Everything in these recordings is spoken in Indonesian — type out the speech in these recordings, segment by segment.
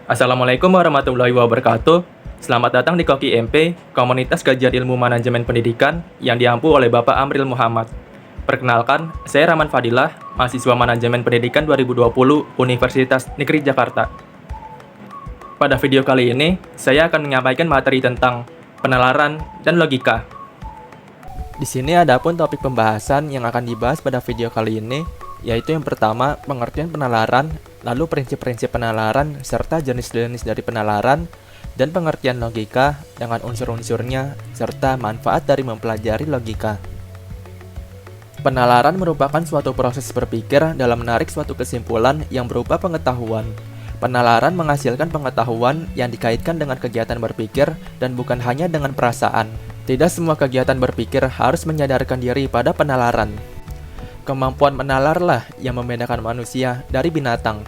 Assalamualaikum warahmatullahi wabarakatuh. Selamat datang di Koki MP, Komunitas Kajian Ilmu Manajemen Pendidikan yang diampu oleh Bapak Amril Muhammad. Perkenalkan, saya Rahman Fadilah, mahasiswa Manajemen Pendidikan 2020 Universitas Negeri Jakarta. Pada video kali ini, saya akan menyampaikan materi tentang penalaran dan logika. Di sini ada pun topik pembahasan yang akan dibahas pada video kali ini, yaitu yang pertama, pengertian penalaran, lalu prinsip-prinsip penalaran, serta jenis-jenis dari penalaran, dan pengertian logika dengan unsur-unsurnya, serta manfaat dari mempelajari logika. Penalaran merupakan suatu proses berpikir dalam menarik suatu kesimpulan yang berupa pengetahuan. Penalaran menghasilkan pengetahuan yang dikaitkan dengan kegiatan berpikir dan bukan hanya dengan perasaan. Tidak semua kegiatan berpikir harus menyadarkan diri pada penalaran. Kemampuan menalarlah yang membedakan manusia dari binatang.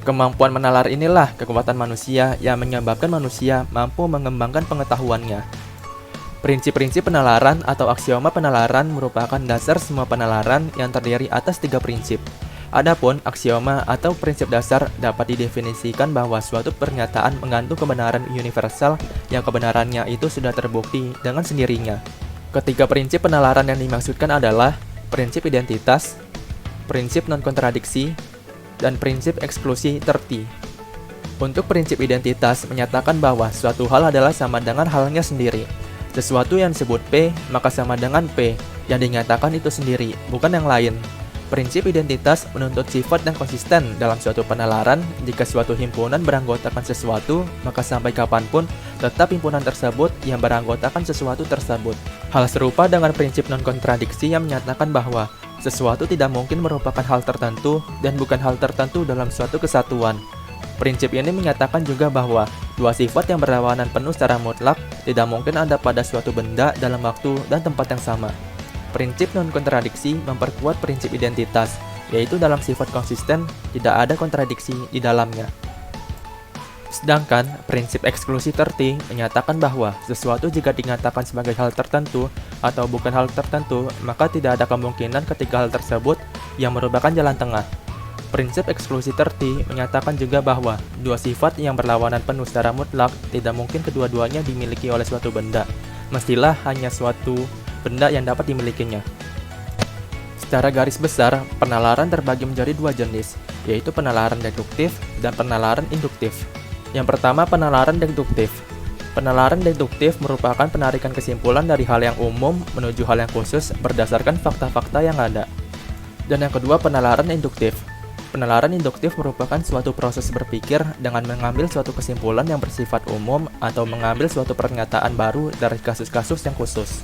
Kemampuan menalar inilah kekuatan manusia yang menyebabkan manusia mampu mengembangkan pengetahuannya. Prinsip-prinsip penalaran atau aksioma penalaran merupakan dasar semua penalaran yang terdiri atas 3 prinsip. Adapun aksioma atau prinsip dasar dapat didefinisikan bahwa suatu pernyataan mengandung kebenaran universal yang kebenarannya itu sudah terbukti dengan sendirinya. Ketiga prinsip penalaran yang dimaksudkan adalah prinsip identitas, prinsip non-kontradiksi, dan prinsip eksklusi terti. Untuk prinsip identitas menyatakan bahwa suatu hal adalah sama dengan halnya sendiri. Sesuatu yang disebut P, maka sama dengan P, yang dinyatakan itu sendiri, bukan yang lain. Prinsip identitas menuntut sifat yang konsisten dalam suatu penalaran. Jika suatu himpunan beranggotakan sesuatu, maka sampai kapanpun tetap himpunan tersebut yang beranggotakan sesuatu tersebut. Hal serupa dengan prinsip non-kontradiksi yang menyatakan bahwa sesuatu tidak mungkin merupakan hal tertentu dan bukan hal tertentu dalam suatu kesatuan. Prinsip ini menyatakan juga bahwa dua sifat yang berlawanan penuh secara mutlak tidak mungkin ada pada suatu benda dalam waktu dan tempat yang sama. Prinsip non-kontradiksi memperkuat prinsip identitas, yaitu dalam sifat konsisten tidak ada kontradiksi di dalamnya. Sedangkan prinsip eksklusi terti menyatakan bahwa sesuatu jika dinyatakan sebagai hal tertentu atau bukan hal tertentu, maka tidak ada kemungkinan ketiga hal tersebut yang merupakan jalan tengah. Prinsip eksklusi terti menyatakan juga bahwa dua sifat yang berlawanan penuh secara mutlak tidak mungkin kedua-duanya dimiliki oleh suatu benda. Mestilah hanya suatu benda yang dapat dimilikinya. Secara garis besar, penalaran terbagi menjadi 2 jenis, yaitu penalaran deduktif dan penalaran induktif. Yang pertama, penalaran deduktif. Penalaran deduktif merupakan penarikan kesimpulan dari hal yang umum menuju hal yang khusus berdasarkan fakta-fakta yang ada. Dan yang kedua, penalaran induktif. Penalaran induktif merupakan suatu proses berpikir dengan mengambil suatu kesimpulan yang bersifat umum atau mengambil suatu pernyataan baru dari kasus-kasus yang khusus.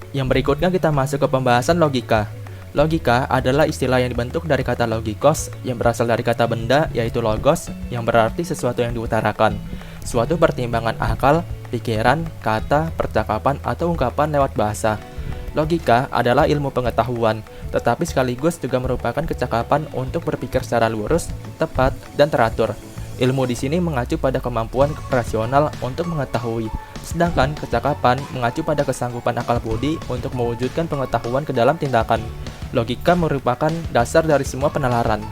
Yang berikutnya kita masuk ke pembahasan logika. Logika adalah istilah yang dibentuk dari kata logikos yang berasal dari kata benda yaitu logos yang berarti sesuatu yang diutarakan. Suatu pertimbangan akal, pikiran, kata, percakapan, atau ungkapan lewat bahasa. Logika adalah ilmu pengetahuan, tetapi sekaligus juga merupakan kecakapan untuk berpikir secara lurus, tepat, dan teratur. Ilmu di sini mengacu pada kemampuan rasional untuk mengetahui, sedangkan kecakapan mengacu pada kesanggupan akal budi untuk mewujudkan pengetahuan ke dalam tindakan. Logika merupakan dasar dari semua penalaran.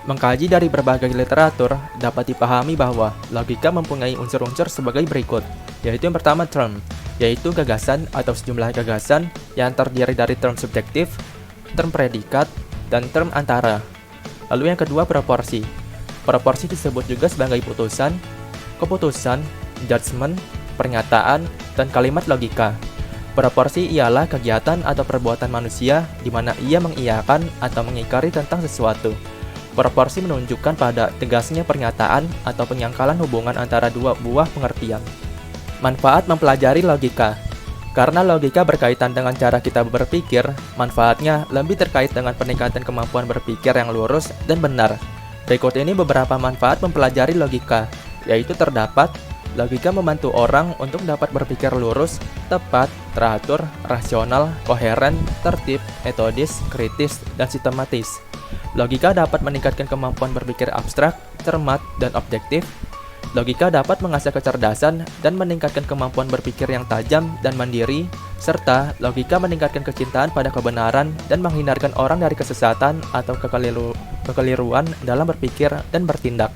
Mengkaji dari berbagai literatur, dapat dipahami bahwa logika mempunyai unsur-unsur sebagai berikut, yaitu yang pertama term, yaitu gagasan atau sejumlah gagasan yang terdiri dari term subjektif, term predikat, dan term antara. Lalu yang kedua proporsi. Proporsi disebut juga sebagai putusan, keputusan, judgement, pernyataan, dan kalimat logika. Proporsi ialah kegiatan atau perbuatan manusia di mana ia mengiyakan atau mengingkari tentang sesuatu. Proporsi menunjukkan pada tegasnya pernyataan atau penyangkalan hubungan antara dua buah pengertian. Manfaat mempelajari logika. Karena logika berkaitan dengan cara kita berpikir, manfaatnya lebih terkait dengan peningkatan kemampuan berpikir yang lurus dan benar. Berikut ini beberapa manfaat mempelajari logika, yaitu terdapat logika membantu orang untuk dapat berpikir lurus, tepat, teratur, rasional, koheren, tertib, metodis, kritis, dan sistematis. Logika dapat meningkatkan kemampuan berpikir abstrak, cermat, dan objektif. Logika dapat mengasah kecerdasan dan meningkatkan kemampuan berpikir yang tajam dan mandiri, serta logika meningkatkan kecintaan pada kebenaran dan menghindarkan orang dari kesesatan atau kekeliruan dalam berpikir dan bertindak.